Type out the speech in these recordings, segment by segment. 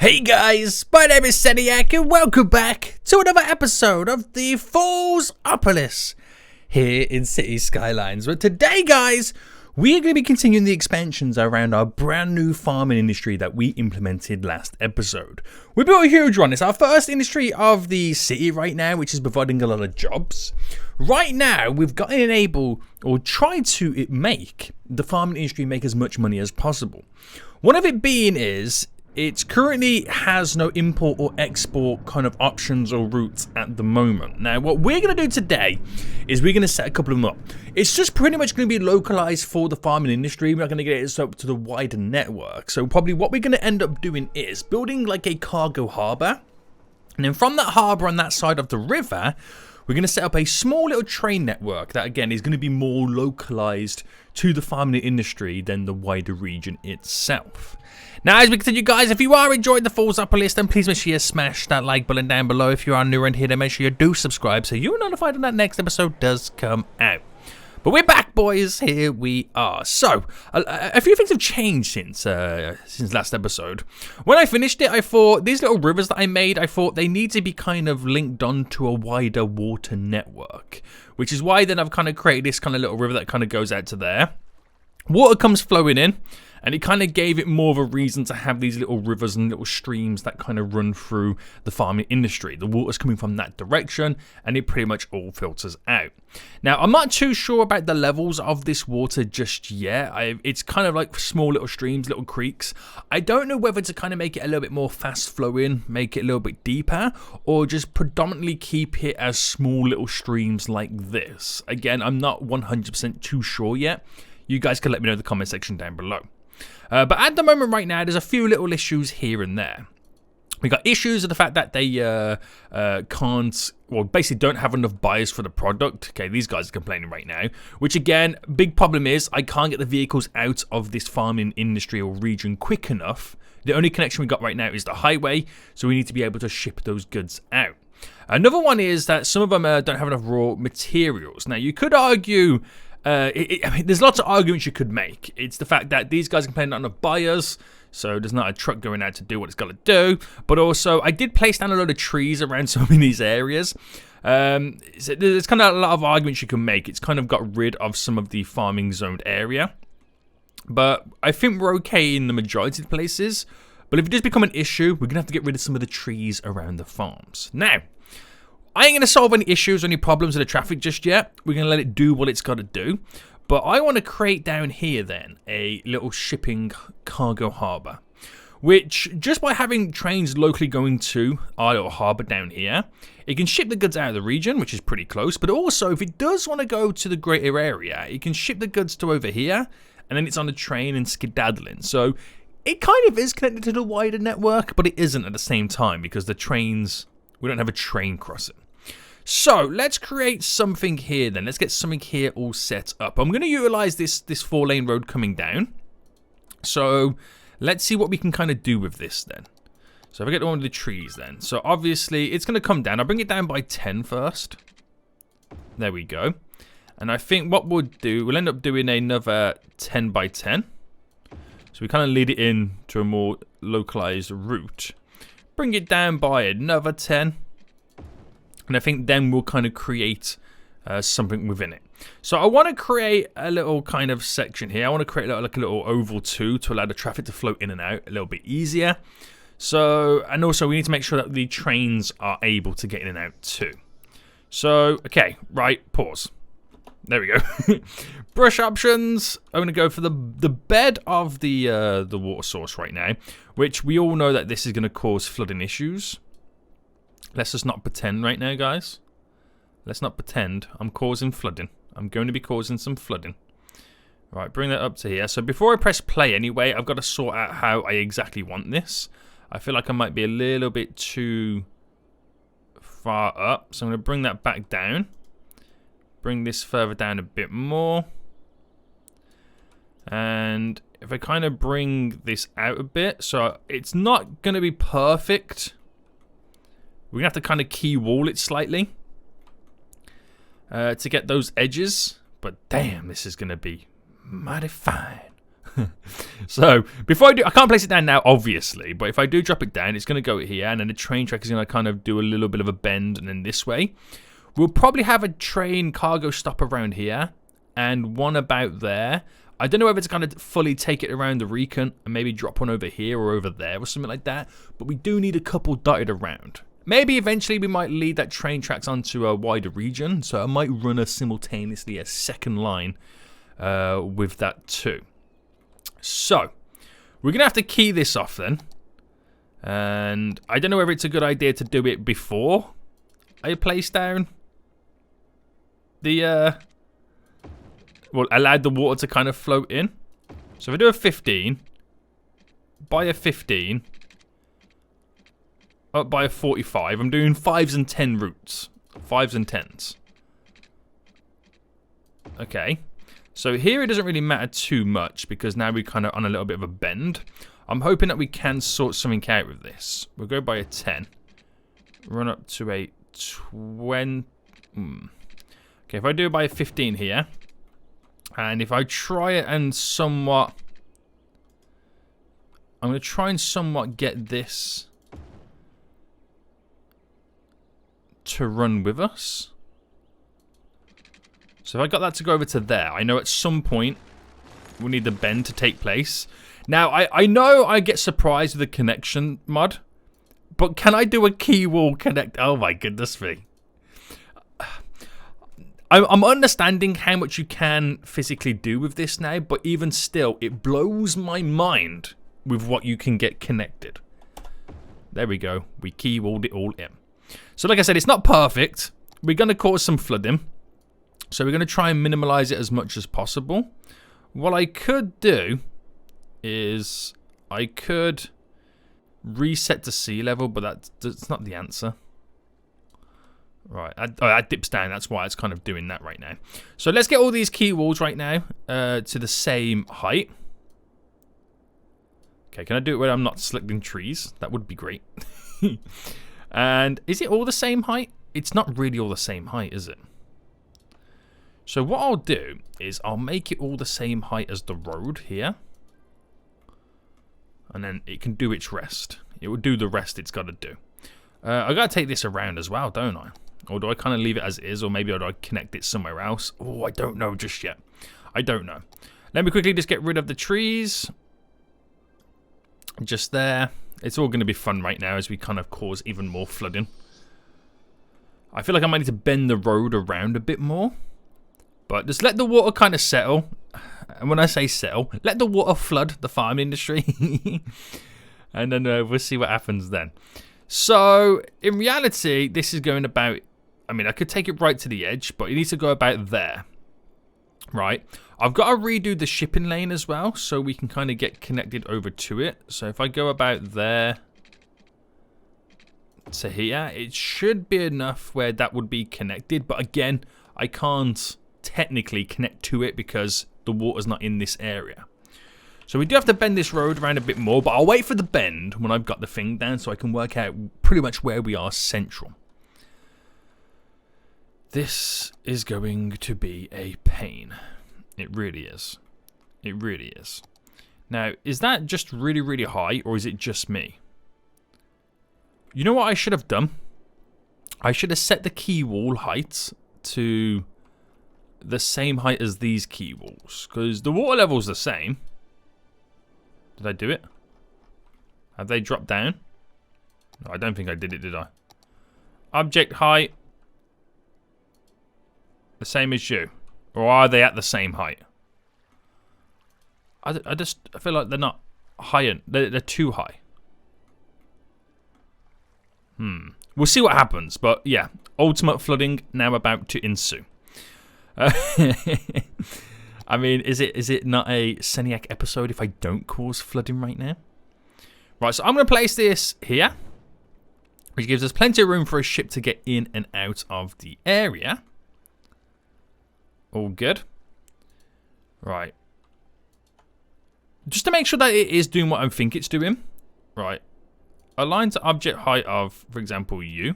Hey guys, my name is Seniac and welcome back to another episode of the Foolsopolis here in City Skylines. But today guys, we are going to be continuing the expansions around our brand new farming industry that we implemented last episode. We built a huge one. It's our first industry of the city right now, which is providing a lot of jobs. Right now, we've got to enable or try to make the farming industry make as much money as possible. One of it being is it currently has no import or export kind of options or routes at the moment. Now, what we're going to do today is we're going to set a couple of them up. It's just pretty much going to be localized for the farming industry. We're not going to get it up to the wider network. So probably what we're going to end up doing is building like a cargo harbor. And then from that harbor on that side of the river, we're going to set up a small little train network that, again, is going to be more localized to the farming industry than the wider region itself. Now, as we continue, guys, if you are enjoying the Foolsopolis, then please make sure you smash that like button down below. If you are new around here, then make sure you do subscribe so you're notified when that next episode does come out. But we're back, boys. Here we are. So, a few things have changed since last episode. When I finished it, I thought these little rivers that I made, I thought they need to be kind of linked on to a wider water network, which is why then I've kind of created this kind of little river that kind of goes out to there. Water comes flowing in, and it kind of gave it more of a reason to have these little rivers and little streams that kind of run through the farming industry. The water's coming from that direction, and it pretty much all filters out. Now, I'm not too sure about the levels of this water just yet. It's kind of like small little streams, little creeks. I don't know whether to kind of make it a little bit more fast flowing, make it a little bit deeper, or just predominantly keep it as small little streams like this. Again, I'm not 100% too sure yet. You guys can let me know in the comment section down below. But at the moment right now, there's a few little issues here and there. We got issues of the fact that they basically don't have enough buyers for the product. Okay, these guys are complaining right now. Which again, big problem is I can't get the vehicles out of this farming industry or region quick enough. The only connection we got right now is the highway, so we need to be able to ship those goods out. Another one is that some of them don't have enough raw materials. Now, you could argue I mean, there's lots of arguments you could make. It's the fact that these guys are complaining not enough buyers, so there's not a truck going out to do what it's got to do. But also, I did place down a load of trees around some of these areas. So there's kind of a lot of arguments you can make. It's kind of got rid of some of the farming zoned area. But I think we're okay in the majority of the places. But if it does become an issue, we're going to have to get rid of some of the trees around the farms. Now, I ain't going to solve any issues or any problems with the traffic just yet. We're going to let it do what it's got to do. But I want to create down here then a little shipping cargo harbour. Which, just by having trains locally going to our little harbour down here, it can ship the goods out of the region, which is pretty close. But also, if it does want to go to the greater area, it can ship the goods to over here. And then it's on the train and skedaddling. So, it kind of is connected to the wider network, but it isn't at the same time. Because the trains, we don't have a train crossing. So, let's create something here then. Let's get something here all set up. I'm going to utilize this 4-lane road coming down. So, let's see what we can kind of do with this then. So, if I get one of the trees then. So, obviously, it's going to come down. I'll bring it down by 10 first. There we go. And I think what we'll do, we'll end up doing another 10 by 10. So, we kind of lead it in to a more localized route. Bring it down by another 10. And I think then we'll kind of create something within it. So I want to create a little kind of section here. I want to create like a little oval too to allow the traffic to flow in and out a little bit easier. So, and also we need to make sure that the trains are able to get in and out too. So, okay, right, pause. There we go. Brush options. I'm going to go for the bed of the water source right now, which we all know that this is going to cause flooding issues. Let's just not pretend right now, guys. Let's not pretend I'm causing flooding. I'm going to be causing some flooding. Right, bring that up to here. So before I press play anyway, I've got to sort out how I exactly want this. I feel like I might be a little bit too far up. So I'm going to bring that back down. Bring this further down a bit more. And if I kind of bring this out a bit, so it's not going to be perfect. We're going to have to kind of key wall it slightly to get those edges. But damn, this is going to be mighty fine. So before I do, I can't place it down now, obviously, but if I do drop it down, it's going to go here, and then the train track is going to kind of do a little bit of a bend, and then this way. We'll probably have a train cargo stop around here, and one about there. I don't know if it's going to fully take it around the Recon, and maybe drop one over here or over there or something like that, but we do need a couple dotted around. Maybe eventually we might lead that train tracks onto a wider region, so I might run simultaneously a second line with that too. So, we're going to have to key this off then. And I don't know whether it's a good idea to do it before I place down the, well, allowed the water to kind of float in. So if I do a 15, by a 15, up by a 45, I'm doing 5s and 10 routes. 5s and 10s. Okay. So here it doesn't really matter too much because now we're kind of on a little bit of a bend. I'm hoping that we can sort something out with this. We'll go by a 10. Run up to a 20. Okay, if I do it by a 15 here. And if I try it and somewhat... I'm going to try and somewhat get this to run with us. So if I got that to go over to there, I know at some point we'll need the bend to take place. Now, I know I get surprised with the connection mod, but can I do a key wall connect? Oh my goodness me. I'm understanding how much you can physically do with this now, but even still, it blows my mind with what you can get connected. There we go. We key walled it all in. So like I said, it's not perfect. We're going to cause some flooding. So we're going to try and minimize it as much as possible. What I could do is I could reset to sea level, but that's not the answer. Right, that dips down. That's why it's kind of doing that right now. So let's get all these key walls right now to the same height. Okay, can I do it where I'm not selecting trees? That would be great. And is it all the same height? It's not really all the same height, is it? So what I'll do is I'll make it all the same height as the road here. And then it can do its rest. It will do the rest it's got to do. I got to take this around as well, don't I? Or do I kind of leave it as it is? Or maybe do I connect it somewhere else? Oh, I don't know just yet. I don't know. Let me quickly just get rid of the trees. Just there. It's all going to be fun right now as we kind of cause even more flooding. I feel like I might need to bend the road around a bit more. But just let the water kind of settle. And when I say settle, let the water flood the farm industry. And then we'll see what happens then. So, in reality, this is going about... I mean, I could take it right to the edge, but it needs to go about there. Right? I've got to redo the shipping lane as well, so we can kind of get connected over to it. So if I go about there to here, it should be enough where that would be connected. But again, I can't technically connect to it because the water's not in this area. So we do have to bend this road around a bit more, but I'll wait for the bend when I've got the thing down so I can work out pretty much where we are central. This is going to be a pain. It really is. It really is. Now, is that just really, really high, or is it just me? You know what I should have done? I should have set the key wall height to the same height as these key walls, because the water level's the same. Did I do it? Have they dropped down? No, I don't think I did it, did I? Object height. The same as you. Or are they at the same height? I feel like they're not high. They're too high. We'll see what happens. But yeah, ultimate flooding now about to ensue. I mean, is it not a Seniac episode if I don't cause flooding right now? Right, so I'm going to place this here, which gives us plenty of room for a ship to get in and out of the area. All good. Right. Just to make sure that it is doing what I think it's doing. Right. Align to object height of, for example, you.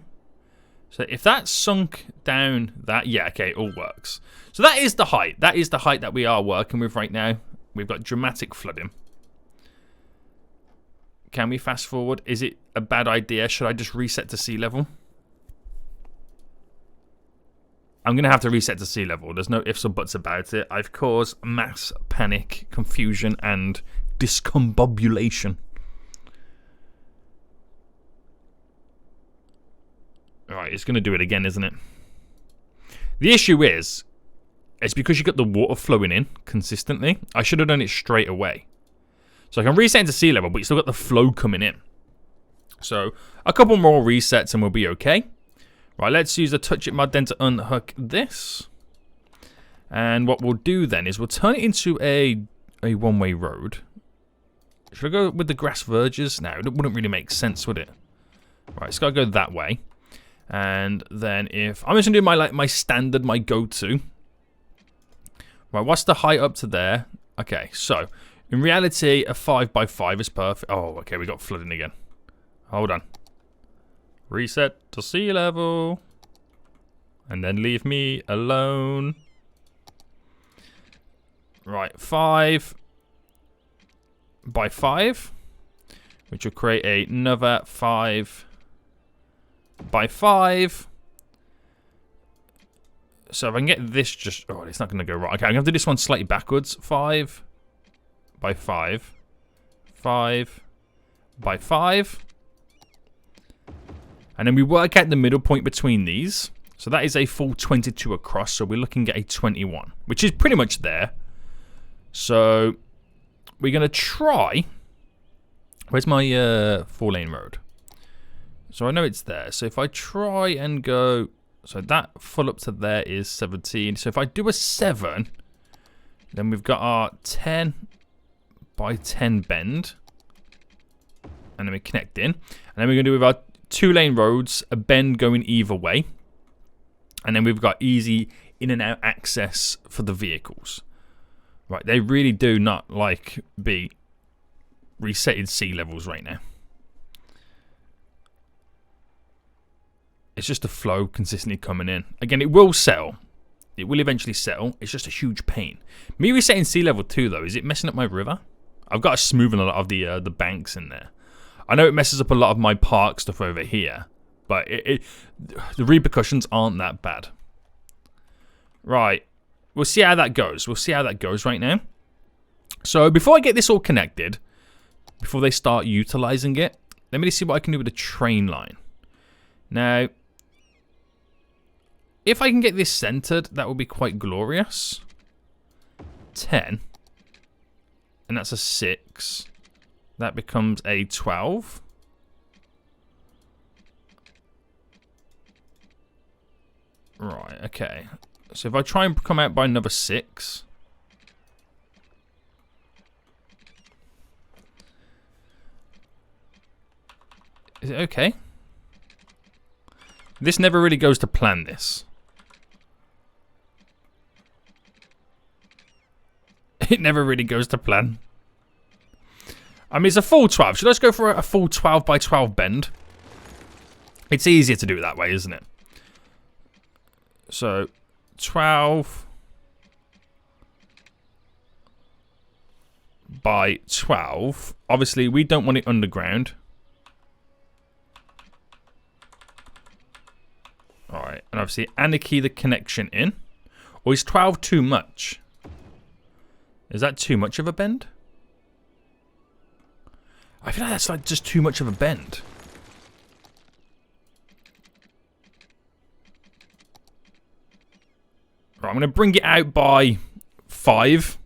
So if that's sunk down that, yeah, okay, it all works. So that is the height. That is the height that we are working with right now. we've got dramatic flooding. Can we fast forward? Is it a bad idea? Should I just reset to sea level? I'm going to have to reset to sea level. There's no ifs or buts about it. I've caused mass panic, confusion, and discombobulation. Alright, it's going to do it again, isn't it? The issue is, it's because you got the water flowing in consistently. I should have done it straight away. So I can reset into sea level, but you still got the flow coming in. So a couple more resets and we'll be okay. Right, let's use the touch it mod then to unhook this. And what we'll do then is we'll turn it into a one-way road. Should I go with the grass verges? No, it wouldn't really make sense, would it? Right, it's got to go that way. And then if... I'm just going to do my standard, my go-to. Right, what's the height up to there? Okay, so... in reality, a 5x5 is perfect. Oh, okay, we got flooding again. Hold on. Reset to sea level. And then leave me alone. Right, 5x5. Which will create another 5x5. So if I can get this just... oh, it's not going to go right. Okay, I'm going to do this one slightly backwards. 5x5. 5x5. And then we work out the middle point between these. So that is a full 22 across. So we're looking at a 21, which is pretty much there. So we're going to try... where's my 4-lane road? So I know it's there. So if I try and go... so that full up to there is 17. So if I do a 7, then we've got our 10 by 10 bend. And then we connect in. And then we're going to do with our 2-lane roads, a bend going either way. And then we've got easy in and out access for the vehicles. Right, they really do not like be resetted sea levels right now. It's just the flow consistently coming in. Again, it will settle. It will eventually settle. It's just a huge pain. Me resetting sea level 2, though, is it messing up my river? I've got to smoothen a lot of the banks in there. I know it messes up a lot of my park stuff over here, but the repercussions aren't that bad. Right. We'll see how that goes. We'll see how that goes right now. So before I get this all connected, before they start utilizing it, let me see what I can do with the train line. Now, if I can get this centered, that would be quite glorious. 10. And that's a 6. That becomes a 12. Right, okay. So if I try and come out by another 6. Is it okay? This never really goes to plan, this. It never really goes to plan. I mean, it's a full 12. So let's go for a full 12 by 12 bend. It's easier to do it that way, isn't it? So, 12 by 12. Obviously, we don't want it underground. Alright, and obviously anarchy the connection in. Or is 12 too much? Is that too much of a bend? I feel like that's like just too much of a bend. Right, I'm going to bring it out by 5.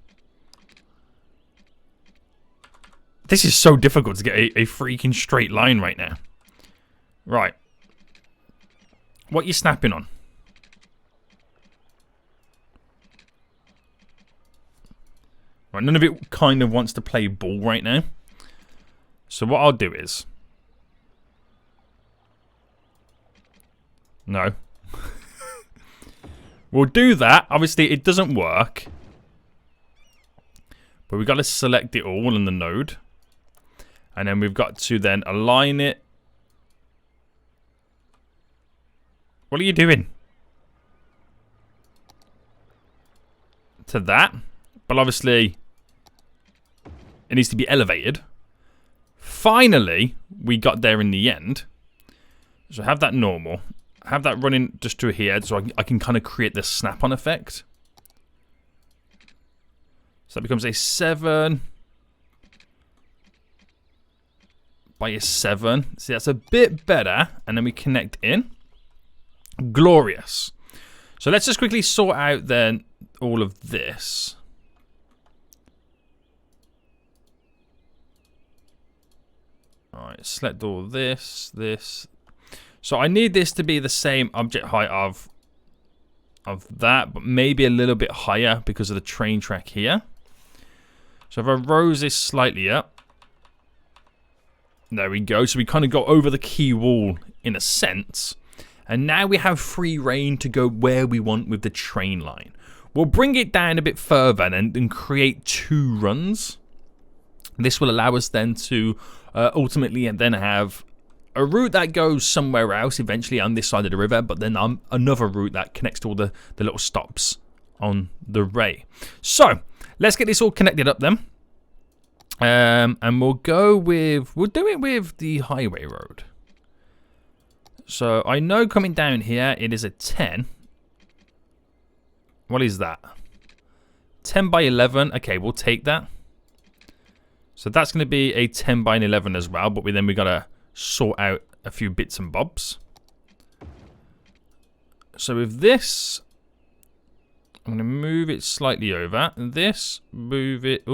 This is so difficult to get a freaking straight line right now. Right. What are you snapping on? Right, none of it kind of wants to play ball right now. So what I'll do is... no. We'll do that. Obviously, it doesn't work. But we've got to select it all in the node. And then we've got to then align it. What are you doing? To that. But obviously, It needs to be elevated. Finally, we got there in the end. So have that normal. Have that running just through here so I can kind of create this snap-on effect. So that becomes a 7 by a 7. See, that's a bit better. And then we connect in. Glorious. So let's just quickly sort out then all of this. Alright, select all this, this. So I need this to be the same object height of that, but maybe a little bit higher because of the train track here. So if I rose this slightly up. There we go. So we kind of got over the key wall in a sense. And now we have free reign to go where we want with the train line. We'll bring it down a bit further and create 2 runs. This will allow us then to ultimately and then have a route that goes somewhere else eventually on this side of the river, but then another route that connects to all the little stops on the ray. So let's get this all connected up then. And we'll do it with the highway road. So I know coming down here, it is a 10. What is that? 10 by 11. Okay, we'll take that. So that's going to be a 10 by 11 as well, but we got to sort out a few bits and bobs. So with this, I'm going to move it slightly over. This, move it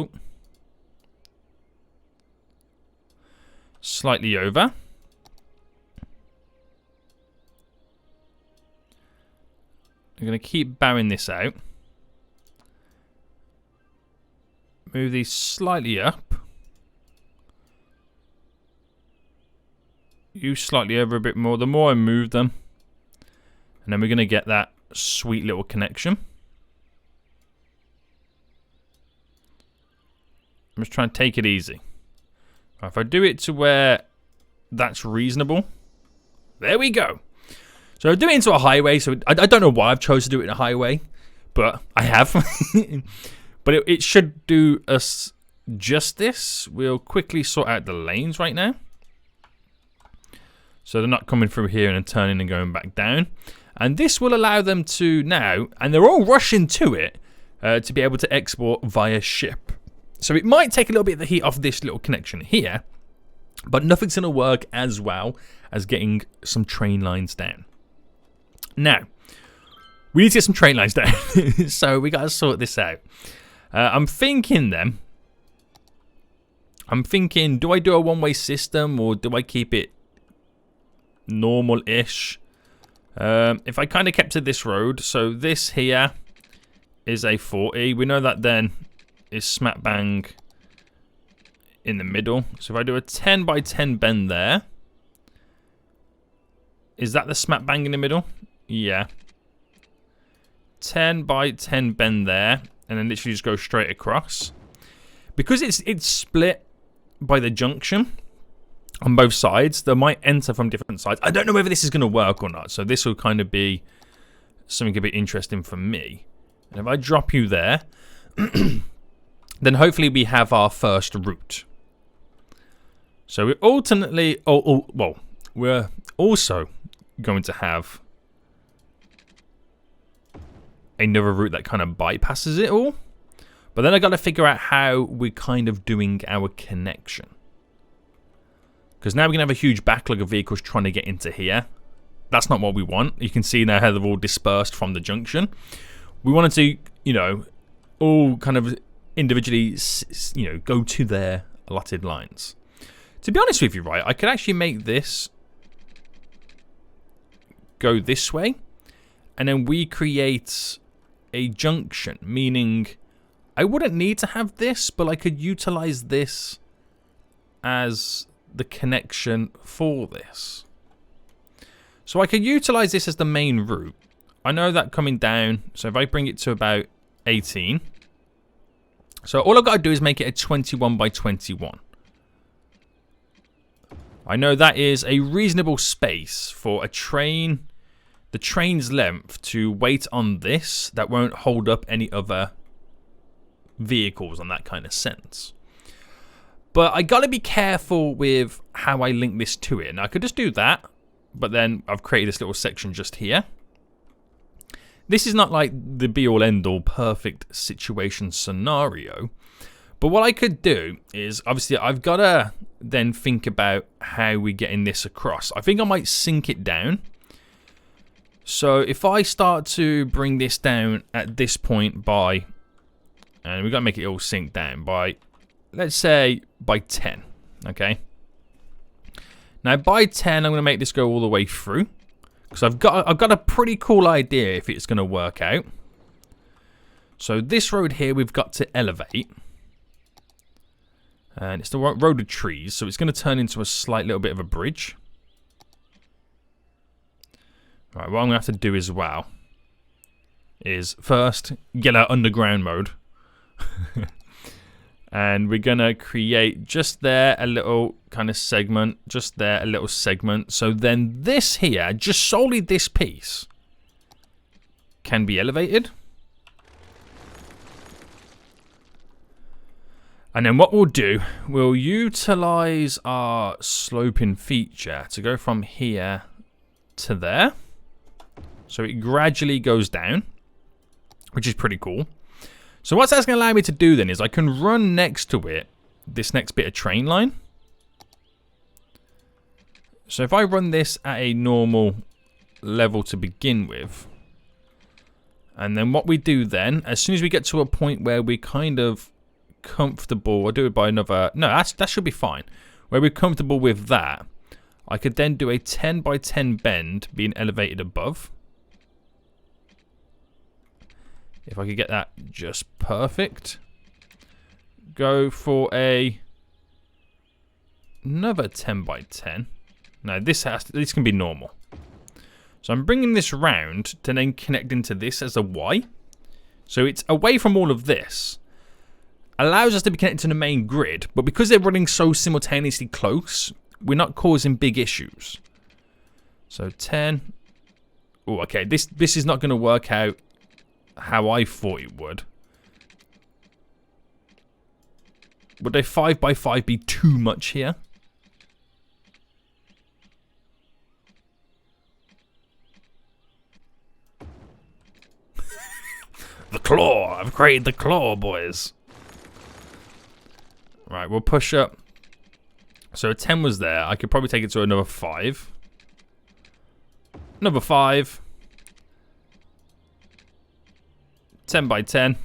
slightly over. I'm going to keep bowing this out. Move these slightly up. You slightly over a bit more. The more I move them. And then we're going to get that sweet little connection. I'm just trying to take it easy. If I do it to where that's reasonable. There we go. So I do it into a highway. So I don't know why I've chosen to do it in a highway. But I have. But it should do us justice. We'll quickly sort out the lanes right now. So they're not coming through here and then turning and going back down. And this will allow them to now, and they're all rushing to it, to be able to export via ship. So it might take a little bit of the heat off this little connection here, but nothing's going to work as well as getting some train lines down. Now, we need to get some train lines down. So we got to sort this out. I'm thinking, do I do a one-way system or do I keep it normal-ish? If I kind of kept to this road, so this here is a 40. We know that then is smack bang in the middle. So if I do a 10 by 10 bend there, is that the smack bang in the middle? Yeah. 10 by 10 bend there, and then literally just go straight across. Because it's split by the junction on both sides, they might enter from different sides. I don't know whether this is going to work or not, so this will kind of be something a bit interesting for me. And if I drop you there, then hopefully we have our first route. So we alternately, well, we're also going to have another route that kind of bypasses it all. But then I got to figure out how we're kind of doing our connection. Because now we're going to have a huge backlog of vehicles trying to get into here. That's not what we want. You can see now how they're all dispersed from the junction. We wanted to, you know, all kind of individually, you know, go to their allotted lines. To be honest with you, right, I could actually make this go this way. And then we create a junction, meaning I wouldn't need to have this, but I could utilize this as the connection for this. So I could utilize this as the main route. I know that coming down, so if I bring it to about 18. So all I've got to do is make it a 21 by 21. I know that is a reasonable space for a train, the train's length, to wait on this. That won't hold up any other vehicles on that kind of sense. But I gotta be careful with how I link this to it. Now I could just do that, but then I've created this little section just here. This is not like the be-all end-all perfect situation scenario. But what I could do is, obviously, I've got to then think about how we're getting this across. I think I might sink it down. So if I start to bring this down at this point by, and we've got to make it all sink down by, let's say, by 10, okay? Now, by 10, I'm going to make this go all the way through. Because I've got a pretty cool idea if it's going to work out. So this road here, we've got to elevate. And it's the road of trees, so it's going to turn into a slight little bit of a bridge. Right, what I'm going to have to do as well is first get our underground mode. And we're going to create just there a little kind of segment, just there a little segment. So then this here, just solely this piece, can be elevated. And then what we'll do, we'll utilize our sloping feature to go from here to there. So it gradually goes down, which is pretty cool. So what that's going to allow me to do then is I can run next to it this next bit of train line. So if I run this at a normal level to begin with, and then what we do then, as soon as we get to a point where we're kind of comfortable, I'll do it by another, no, that should be fine. Where we're comfortable with that, I could then do a 10 by 10 bend being elevated above. If I could get that just perfect. Go for another 10 by 10. Now this can be normal. So I'm bringing this round to then connect into this as a Y. So it's away from all of this. Allows us to be connected to the main grid, but because they're running so simultaneously close, we're not causing big issues. So 10. Oh, okay. This is not going to work out how I thought it would. Would a 5 by 5 be too much here? The claw. I've created the claw, boys. Right, we'll push up. So a 10 was there. I could probably take it to another 5. Another 5. 10 by 10.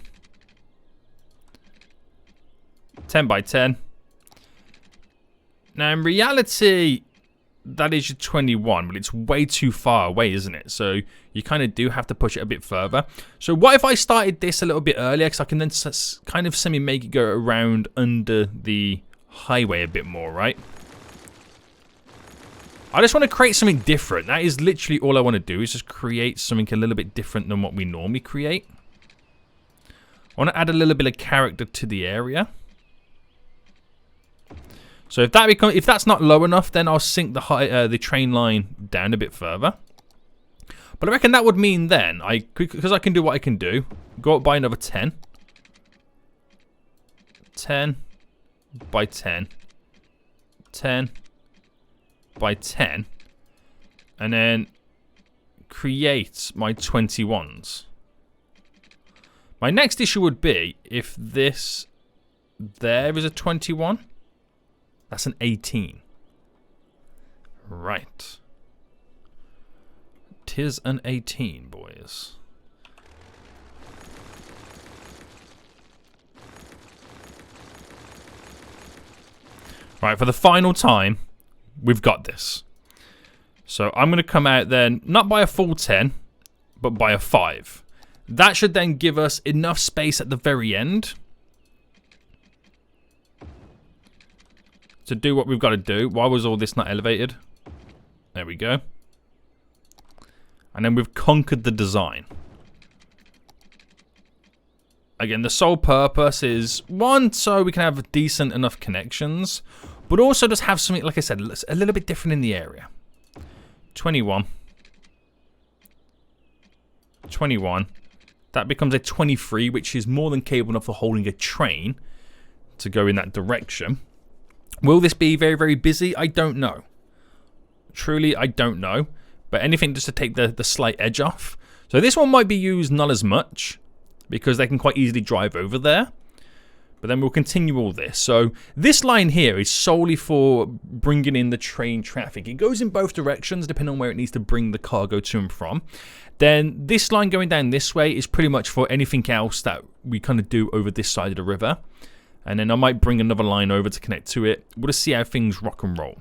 10 by 10. Now, in reality, that is your 21, but it's way too far away, isn't it? So you kind of do have to push it a bit further. So what if I started this a little bit earlier, because I can then kind of semi-make it go around under the highway a bit more, right? I just want to create something different. That is literally all I want to do, is just create something a little bit different than what we normally create. I want to add a little bit of character to the area. So if that's not low enough, then I'll sink the train line down a bit further. But I reckon that would mean then, because I can do what I can do, go up by another 10. 10 by 10. 10 by 10. And then create my 21s. My next issue would be if this there is a 21. That's an 18. Right. 'Tis an 18, boys. Right, for the final time, we've got this. So I'm going to come out then, not by a full 10, but by a 5. That should then give us enough space at the very end to do what we've got to do. Why was all this not elevated? There we go. And then we've conquered the design. Again, the sole purpose is, one, so we can have decent enough connections, but also just have something, like I said, a little bit different in the area. 21. 21. That becomes a 23, which is more than capable enough for holding a train to go in that direction. Will this be very, very busy? I don't know. Truly, I don't know. But anything just to take the slight edge off. So this one might be used not as much because they can quite easily drive over there. But then we'll continue all this. So this line here is solely for bringing in the train traffic. It goes in both directions depending on where it needs to bring the cargo to and from. Then this line going down this way is pretty much for anything else that we kind of do over this side of the river. And then I might bring another line over to connect to it. We'll just see how things rock and roll.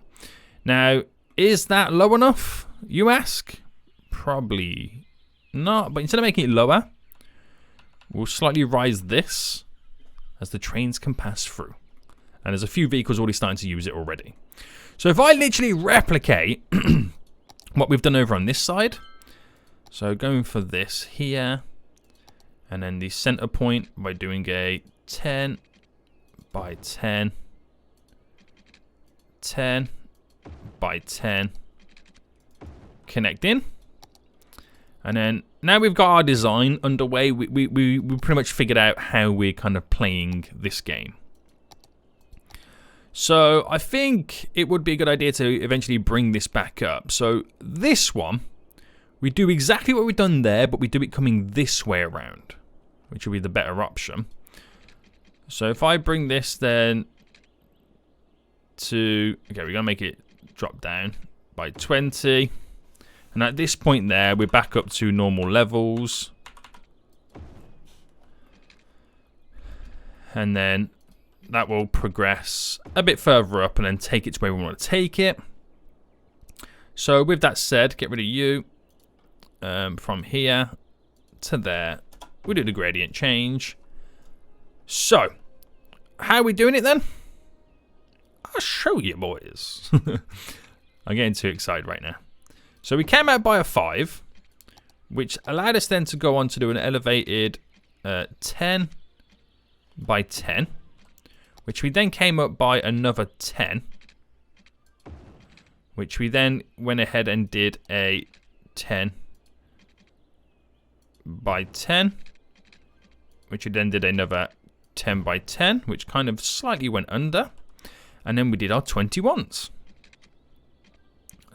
Now, is that low enough, you ask? Probably not. But instead of making it lower, we'll slightly rise this as the trains can pass through. And there's a few vehicles already starting to use it already. So if I literally replicate what we've done over on this side, so going for this here, and then the center point by doing a 10 by 10, 10 by 10, connect in. And then now we've got our design underway, we pretty much figured out how we're kind of playing this game. So I think it would be a good idea to eventually bring this back up. So this one, we do exactly what we've done there, but we do it coming this way around, which will be the better option. So if I bring this then to, okay, we're going to make it drop down by 20. And at this point there, we're back up to normal levels. And then that will progress a bit further up and then take it to where we want to take it. So with that said, get rid of you. From here to there, we'll do the gradient change. So, how are we doing it then? I'll show you, boys. I'm getting too excited right now. So we came out by a 5, which allowed us then to go on to do an elevated 10 by 10, which we then came up by another 10, which we then went ahead and did a 10 by 10, which we then did another 10 by 10, which kind of slightly went under, and then we did our 21s.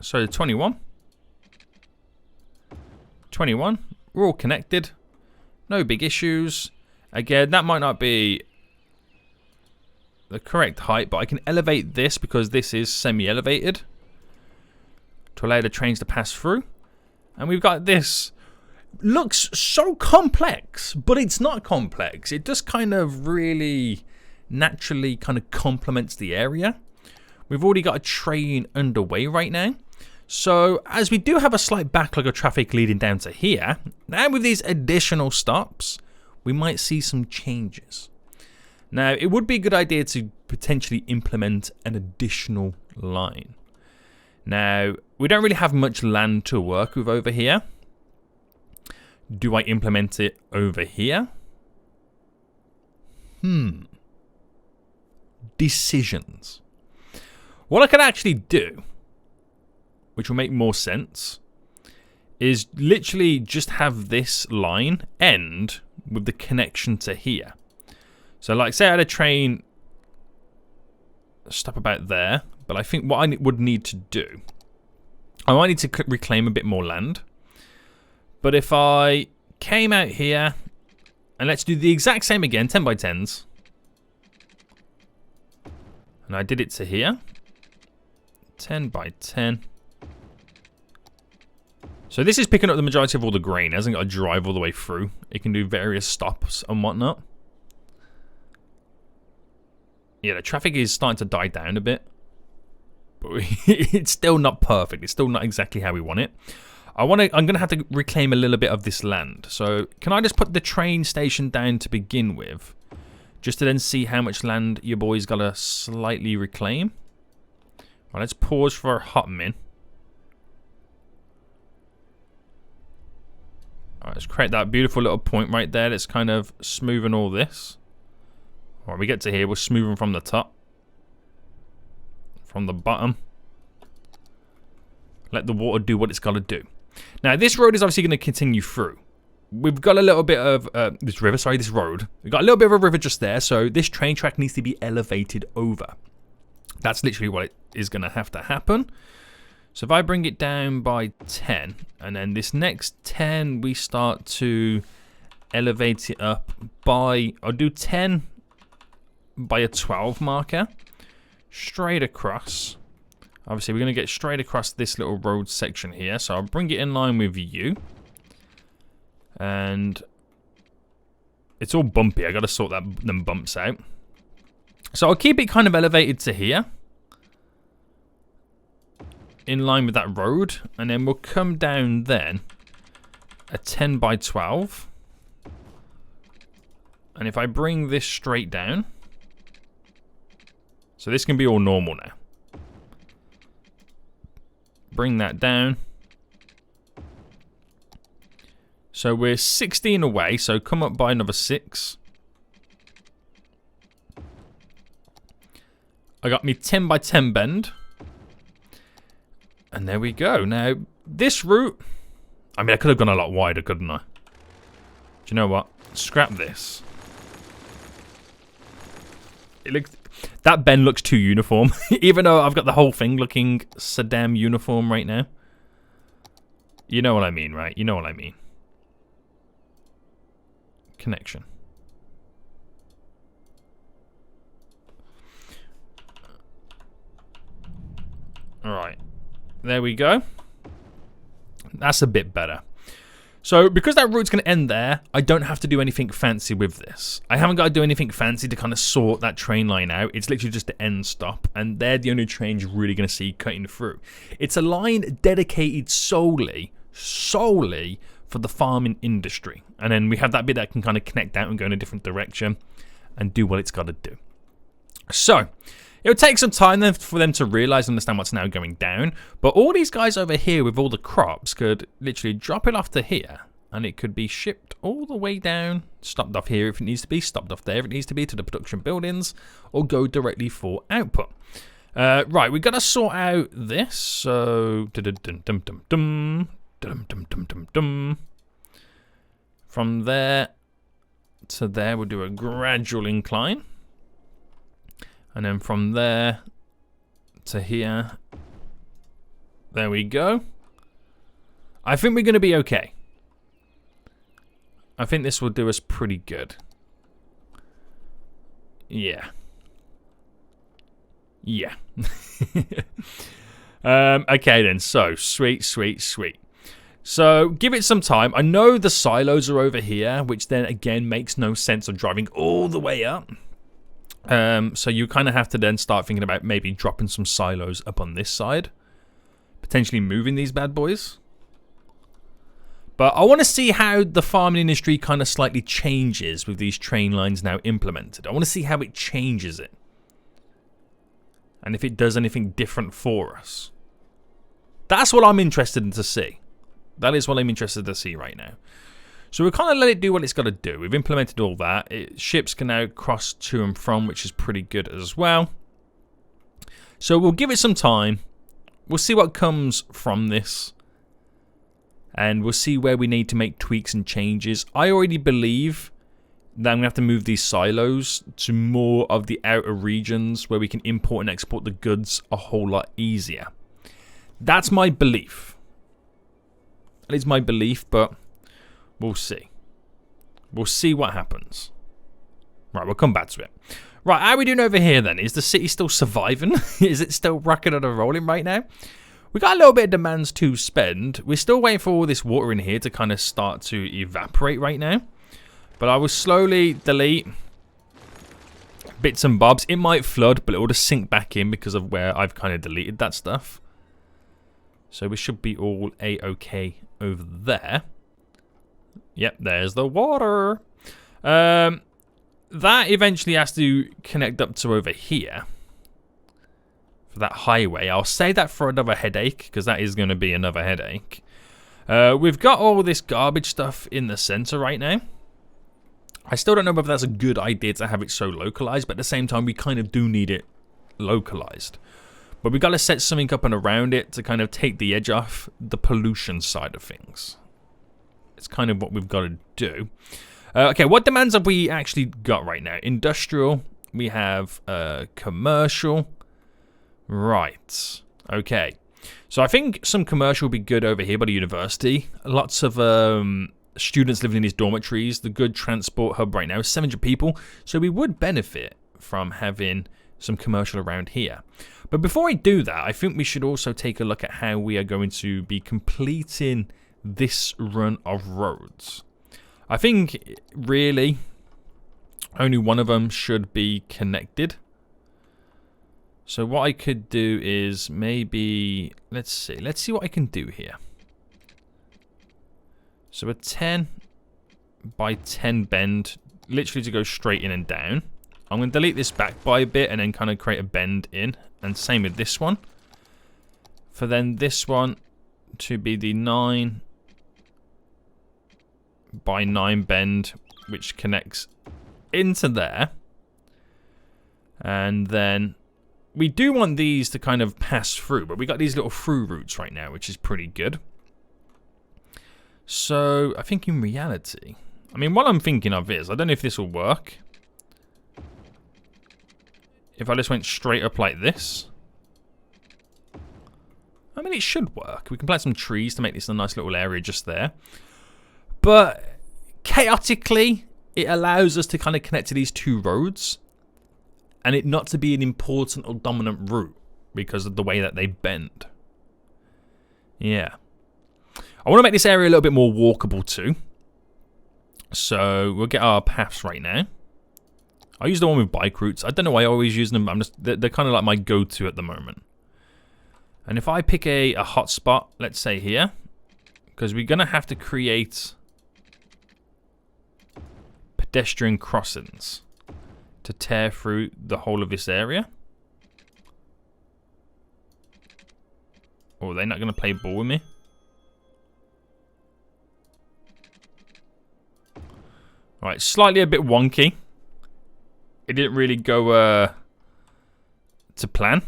So 21, 21, we're all connected, no big issues. Again, that might not be the correct height, but I can elevate this because this is semi-elevated to allow the trains to pass through. And we've got this. Looks so complex, but it's not complex. It just kind of really naturally kind of complements the area. We've already got a train underway right now. So as we do have a slight backlog of traffic leading down to here, now with these additional stops, we might see some changes. Now, it would be a good idea to potentially implement an additional line. Now, we don't really have much land to work with over here. Do I implement it over here? Decisions. What I can actually do, which will make more sense, is literally just have this line end with the connection to here. So like say I had a train stop about there, but I think what I would need to do, I might need to reclaim a bit more land. But if I came out here, and let's do the exact same again, 10 by 10s. And I did it to here. 10 by 10. So this is picking up the majority of all the grain. It hasn't got to drive all the way through. It can do various stops and whatnot. Yeah, the traffic is starting to die down a bit. But it's still not perfect. It's still not exactly how we want it. I'm going to have to reclaim a little bit of this land. So can I just put the train station down to begin with? Just to then see how much land your boy's got to slightly reclaim. Well, let's pause for a hot min. Alright, let's create that beautiful little point right there that's kind of smoothing all this. Alright, we get to here, we're smoothing from the top. From the bottom. Let the water do what it's got to do. Now, this road is obviously going to continue through. We've got a little bit of this road. We've got a little bit of a river just there, so this train track needs to be elevated over. That's literally what it is going to have to happen. So if I bring it down by 10, and then this next 10, we start to elevate it up by, I'll do 10 by a 12 marker, straight across. Obviously, we're going to get straight across this little road section here. So I'll bring it in line with you. And it's all bumpy. I got to sort them bumps out. So I'll keep it kind of elevated to here, in line with that road. And then we'll come down then a 10 by 12. And if I bring this straight down, so this can be all normal now. Bring that down. So we're 16 away, so come up by another 6. I got me 10 by 10 bend. And there we go. Now, this route, I mean, I could have gone a lot wider, couldn't I? Do you know what? Scrap this. It looks, that bend looks too uniform, even though I've got the whole thing looking so damn uniform right now. You know what I mean, right? You know what I mean. Connection. All right, there we go. That's a bit better. So because that route's going to end there, I don't have to do anything fancy with this. I haven't got to do anything fancy to kind of sort that train line out. It's literally just the end stop, and they're the only trains you're really going to see cutting through. It's a line dedicated solely for the farming industry. And then we have that bit that can kind of connect out and go in a different direction and do what it's got to do. So it'll take some time then for them to realize and understand what's now going down. But all these guys over here with all the crops could literally drop it off to here, and it could be shipped all the way down, stopped off here if it needs to be, stopped off there if it needs to be, to the production buildings, or go directly for output. Right, we've got to sort out this. So from there to there, we'll do a gradual incline. And then from there to here, there we go. I think we're going to be okay. I think this will do us pretty good. Yeah. Yeah. Okay then, so sweet. So give it some time. I know the silos are over here, which then again makes no sense of driving all the way up. So you kind of have to then start thinking about maybe dropping some silos up on this side. Potentially moving these bad boys. But I want to see how the farming industry kind of slightly changes with these train lines now implemented. I want to see how it changes it. And if it does anything different for us. That's what I'm interested in to see. That is what I'm interested to see right now. So we'll kind of let it do what it's got to do. We've implemented all that. Ships can now cross to and from, which is pretty good as well. So we'll give it some time. We'll see what comes from this. And we'll see where we need to make tweaks and changes. I already believe that I'm going to have to move these silos to more of the outer regions where we can import and export the goods a whole lot easier. That's my belief. That is my belief, but we'll see. We'll see what happens. Right, we'll come back to it. Right, how are we doing over here then? Is the city still surviving? Is it still rocking and rolling right now? We got a little bit of demands to spend. We're still waiting for all this water in here to kind of start to evaporate right now. But I will slowly delete bits and bobs. It might flood, but it will just sink back in because of where I've kind of deleted that stuff. So we should be all A-okay over there. Yep, there's the water. That eventually has to connect up to over here. For that highway. I'll save that for another headache, because that is going to be another headache. We've got all this garbage stuff in the center right now. I still don't know whether that's a good idea to have it so localized, but at the same time, we kind of do need it localized. But we've got to set something up and around it to kind of take the edge off the pollution side of things. It's kind of what we've got to do. Okay, what demands have we actually got right now? Industrial. We have commercial. Right. Okay. So I think some commercial will be good over here by the university. Lots of students living in these dormitories. The good transport hub right now is 700 people. So we would benefit from having some commercial around here. But before I do that, I think we should also take a look at how we are going to be completing this run of roads. I think really only one of them should be connected. So what I could do is maybe, let's see what I can do here. So a 10 by 10 bend, literally to go straight in and down. I'm going to delete this back by a bit and then kind of create a bend in. And same with this one. For then this one to be the 9 by 9 bend, which connects into there. And then we do want these to kind of pass through, but we got these little through routes right now, which is pretty good. So I think in reality, I mean, what I'm thinking of is, I don't know if this will work. If I just went straight up like this. I mean, it should work. We can plant some trees to make this a nice little area just there. But chaotically, it allows us to kind of connect to these two roads. And it not to be an important or dominant route because of the way that they bend. Yeah. I want to make this area a little bit more walkable too. So we'll get our paths right now. I use the one with bike routes. I don't know why I always use them. They're kind of like my go-to at the moment. And if I pick a hotspot, let's say here, because we're going to have to create pedestrian crossings to tear through the whole of this area. Oh, they're not going to play ball with me. Alright, slightly a bit wonky. It didn't really go to plan.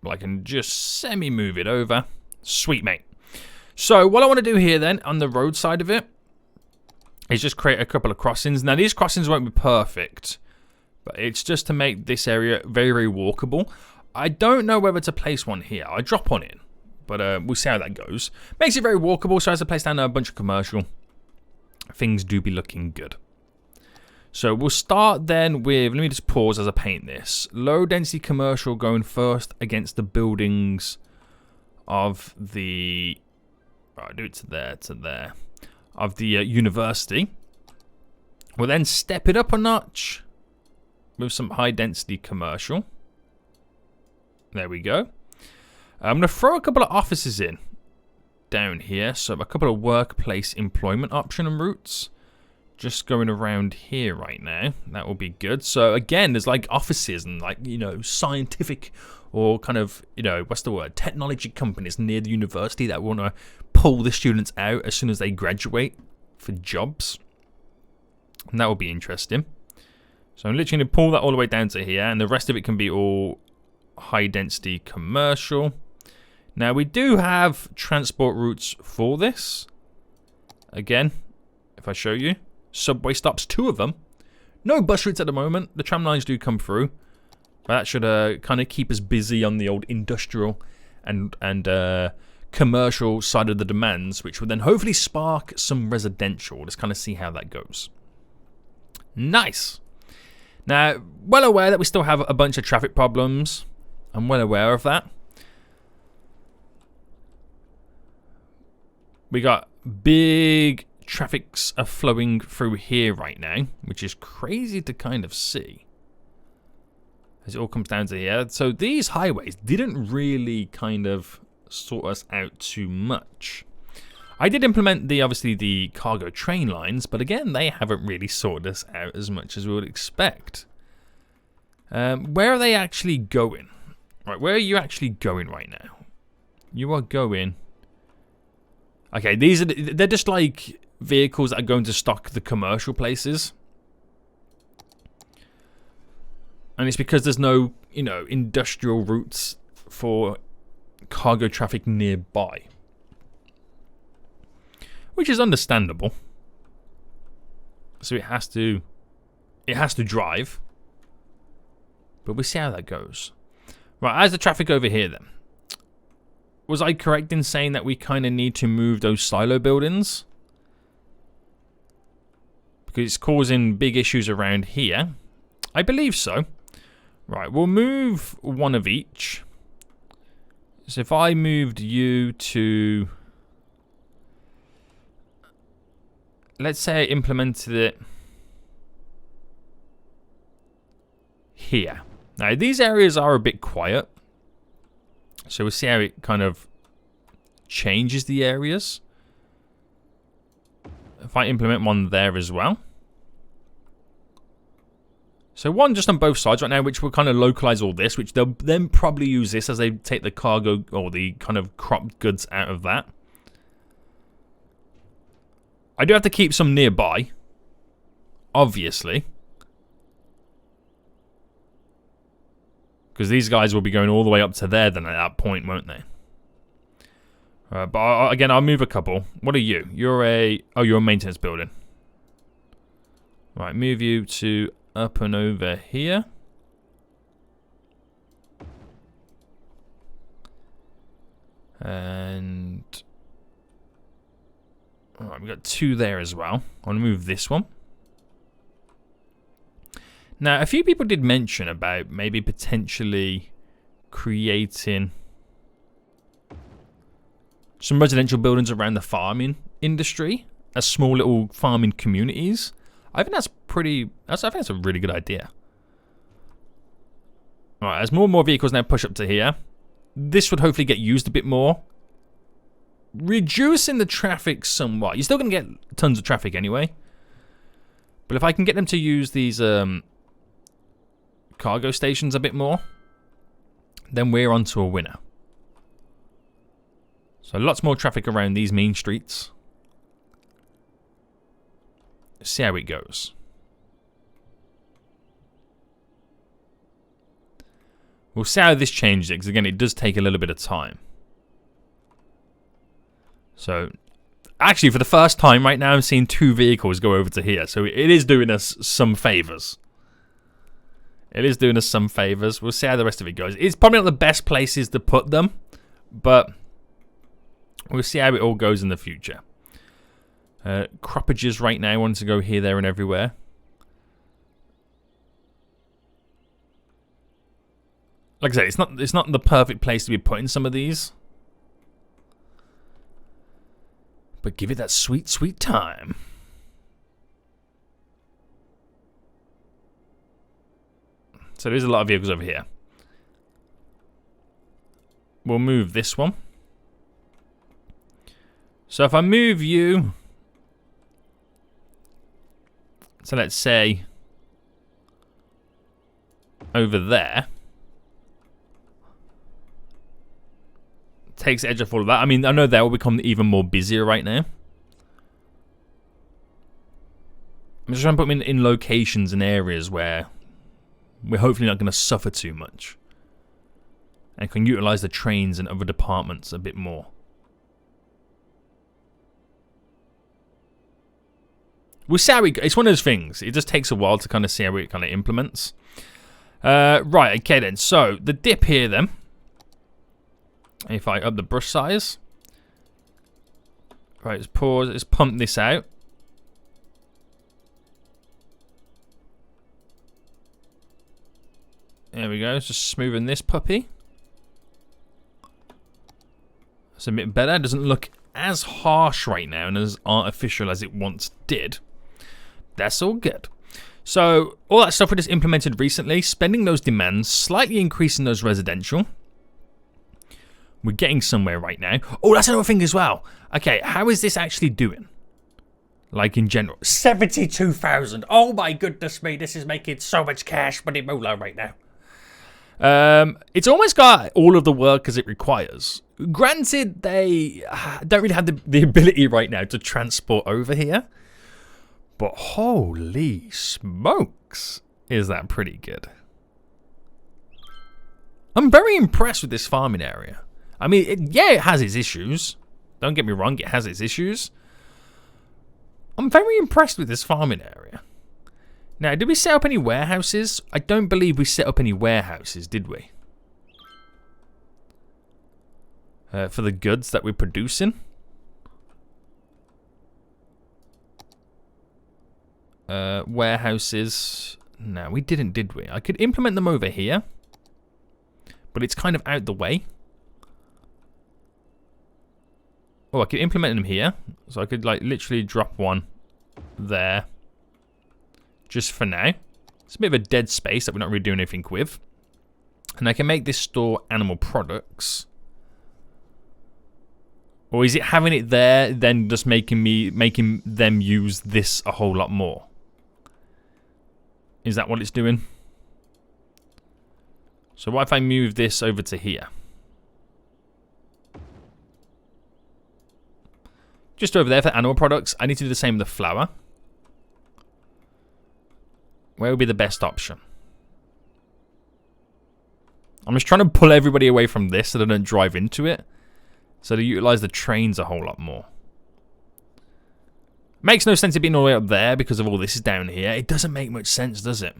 But I can just semi-move it over. Sweet, mate. So, what I want to do here then, on the road side of it, is just create a couple of crossings. Now, these crossings won't be perfect, but it's just to make this area very, very walkable. I don't know whether to place one here. I drop one in, but we'll see how that goes. Makes it very walkable, so as I place down a bunch of commercial, things do be looking good. So we'll start then with, let me just pause as I paint this. Low density commercial going first against the buildings of the, I'll do it to there, of the university. We'll then step it up a notch with some high density commercial. There we go. I'm going to throw a couple of offices in down here. So a couple of workplace employment option and routes. Just going around here right now. That will be good. So again, there's like offices and like, you know, scientific or kind of, you know, what's the word? Technology companies near the university that want to pull the students out as soon as they graduate for jobs. And that will be interesting. So I'm literally going to pull that all the way down to here. And the rest of it can be all high density commercial. Now we do have transport routes for this. Again, if I show you. Subway stops, 2 of them. No bus routes at the moment. The tram lines do come through. But that should kind of keep us busy on the old industrial and commercial side of the demands, which will then hopefully spark some residential. Let's kind of see how that goes. Nice. Now, well aware that we still have a bunch of traffic problems. I'm well aware of that. We got big traffics are flowing through here right now, which is crazy to kind of see as it all comes down to here. So these highways didn't really kind of sort us out too much. I did implement obviously the cargo train lines, but again, they haven't really sorted us out as much as we would expect. Where are they actually going? Right, where are you actually going right now? You are going. Okay, they're just like vehicles that are going to stock the commercial places. And it's because there's no, you know, industrial routes for cargo traffic nearby. Which is understandable. So it has to drive. But we'll see how that goes. Right, as the traffic over here then. Was I correct in saying that we kind of need to move those silo buildings? Because it's causing big issues around here. I believe so. Right, we'll move one of each. So if I moved you to... Let's say I implemented it here. Now, these areas are a bit quiet. So we'll see how it kind of changes the areas. If I implement one there as well. So one just on both sides right now, which will kind of localize all this, which they'll then probably use this as they take the cargo or the kind of cropped goods out of that. I do have to keep some nearby, obviously. Because these guys will be going all the way up to there then at that point, won't they? But again, I'll move a couple. What are you? You're a... Oh, you're a maintenance building. Right, move you to up and over here. And... Alright, we've got two there as well. I want to move this one. Now, a few people did mention about maybe potentially creating some residential buildings around the farming industry as small little farming communities. I think that's pretty... I think that's a really good idea. Alright, as more and more vehicles now push up to here, this would hopefully get used a bit more. Reducing the traffic somewhat. You're still going to get tons of traffic anyway. But if I can get them to use these cargo stations a bit more, then we're on to a winner. So lots more traffic around these main streets. See how it goes. We'll see how this changes it, because again, it does take a little bit of time. So, actually, for the first time right now, I'm seeing two vehicles go over to here. So it is doing us some favors. It is doing us some favors. We'll see how the rest of it goes. It's probably not the best places to put them, but we'll see how it all goes in the future. Croppages right now want to go here, there, and everywhere. Like I said, it's not the perfect place to be putting some of these. But give it that sweet, sweet time. So there's a lot of vehicles over here. We'll move this one. So if I move you... So let's say... over there. Takes the edge off all of that. I mean, I know that will become even more busier right now. I'm just trying to put them in locations and areas where we're hopefully not going to suffer too much. And can utilize the trains and other departments a bit more. We'll see how it's one of those things. It just takes a while to kind of see how it kind of implements. Right, okay then. So, the dip here then. If I up the brush size. Right, let's pause. Let's pump this out. There we go. It's just smoothing this puppy. It's a bit better. It doesn't look as harsh right now and as artificial as it once did. That's all good. So, all that stuff we just implemented recently, spending those demands, slightly increasing those residential. We're getting somewhere right now. Oh, that's another thing as well. Okay, how is this actually doing? Like in general. 72,000. Oh my goodness me, this is making so much cash, money moolah right now. It's almost got all of the workers it requires. Granted, they don't really have the ability right now to transport over here. But holy smokes, is that pretty good. I'm very impressed with this farming area. I mean, yeah, it has its issues. Don't get me wrong, it has its issues. I'm very impressed with this farming area. Now, did we set up any warehouses? I don't believe we set up any warehouses, did we? For the goods that we're producing. Warehouses. No, we didn't, did we? I could implement them over here. But it's kind of out the way. Oh, I could implement them here. So I could like literally drop one there. Just for now. It's a bit of a dead space that we're not really doing anything with. And I can make this store animal products. Or is it having it there, then just making them use this a whole lot more? Is that what it's doing? So what if I move this over to here? Just over there for animal products. I need to do the same with the flour. Where would be the best option? I'm just trying to pull everybody away from this so they don't drive into it. So they utilize the trains a whole lot more. Makes no sense it being all the way up there because of all this is down here. It doesn't make much sense, does it?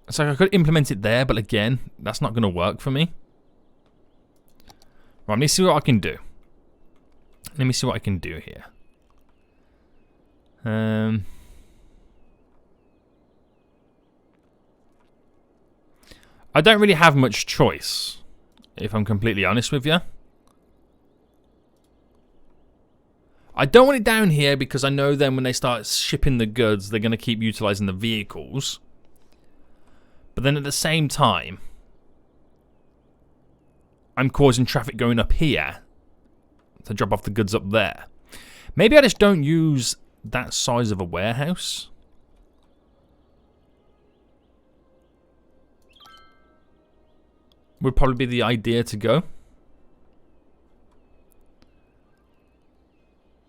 So I could implement it there, but again, that's not going to work for me. Right, let me see what I can do. Let me see what I can do here. I don't really have much choice, if I'm completely honest with you. I don't want it down here because I know then when they start shipping the goods, they're going to keep utilizing the vehicles. But then at the same time, I'm causing traffic going up here to drop off the goods up there. Maybe I just don't use that size of a warehouse. Would probably be the idea to go.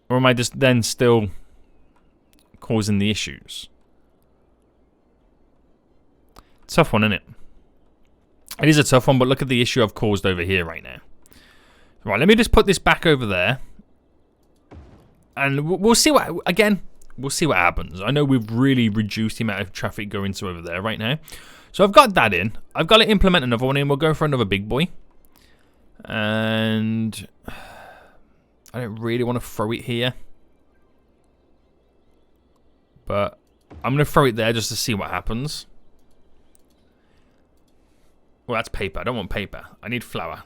Or am I just then still causing the issues? Tough one, isn't it? It is a tough one, but look at the issue I've caused over here right now. Right, let me just put this back over there. And we'll see what, again, we'll see what happens. I know we've really reduced the amount of traffic going to over there right now. So I've got that in. I've got to implement another one in. We'll go for another big boy. And I don't really want to throw it here. But I'm going to throw it there just to see what happens. Well, that's paper. I don't want paper. I need flour.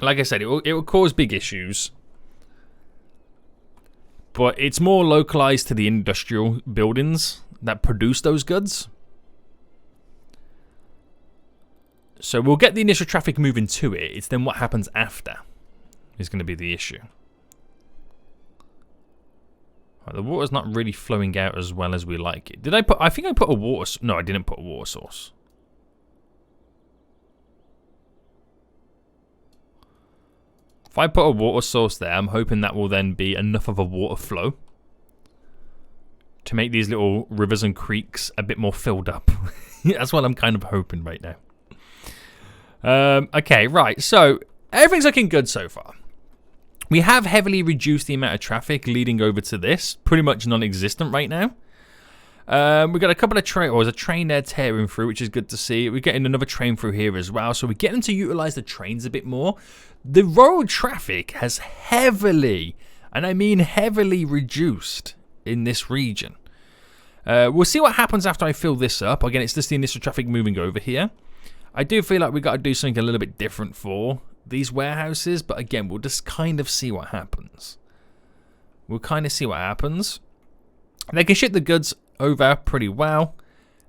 Like I said, it will cause big issues. But it's more localized to the industrial buildings that produce those goods. So we'll get the initial traffic moving to it. It's then what happens after is going to be the issue. Right, the water's not really flowing out as well as we like it. Did I put... I think I put a water... No, I didn't put a water source. If I put a water source there, I'm hoping that will then be enough of a water flow to make these little rivers and creeks a bit more filled up. That's what I'm kind of hoping right now. Okay, right. So everything's looking good so far. We have heavily reduced the amount of traffic leading over to this. Pretty much non-existent right now. We've got a couple of trains, or there's a train there tearing through, which is good to see. We're getting another train through here as well, so we're getting to utilize the trains a bit more. The road traffic has heavily, and I mean heavily, reduced in this region. We'll see what happens after I fill this up. Again, it's just the initial traffic moving over here. I do feel like we've got to do something a little bit different for these warehouses, but again, we'll just kind of see what happens. We'll kind of see what happens. They can ship the goods over pretty well,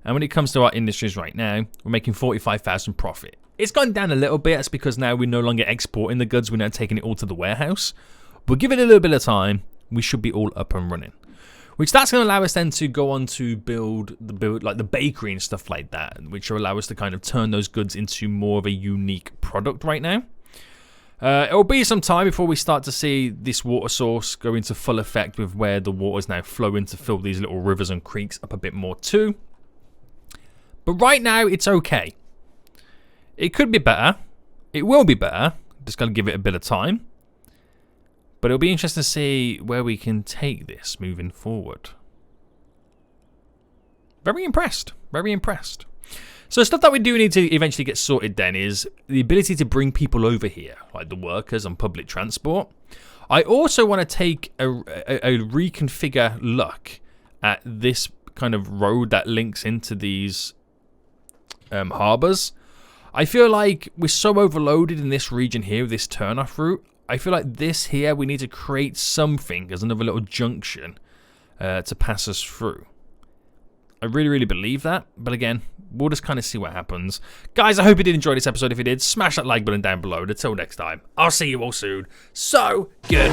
and when it comes to our industries right now, we're making 45,000 profit. It's gone down a little bit. That's because now we're no longer exporting the goods, we're now taking it all to the warehouse. But give it a little bit of time, we should be all up and running. Which that's going to allow us then to go on to build like the bakery and stuff like that, which will allow us to kind of turn those goods into more of a unique product right now. It will be some time before we start to see this water source go into full effect with where the water is now flowing to fill these little rivers and creeks up a bit more too. But right now, it's okay. It could be better. It will be better. Just got to give it a bit of time. But it'll be interesting to see where we can take this moving forward. Very impressed. Very impressed. So stuff that we do need to eventually get sorted then is the ability to bring people over here, like the workers on public transport. I also want to take a reconfigure look at this kind of road that links into these harbours. I feel like we're so overloaded in this region here with this turnoff route. I feel like this here, we need to create something as another little junction to pass us through. I really, really believe that. But again, we'll just kind of see what happens. Guys, I hope you did enjoy this episode. If you did, smash that like button down below. And until next time, I'll see you all soon. So good.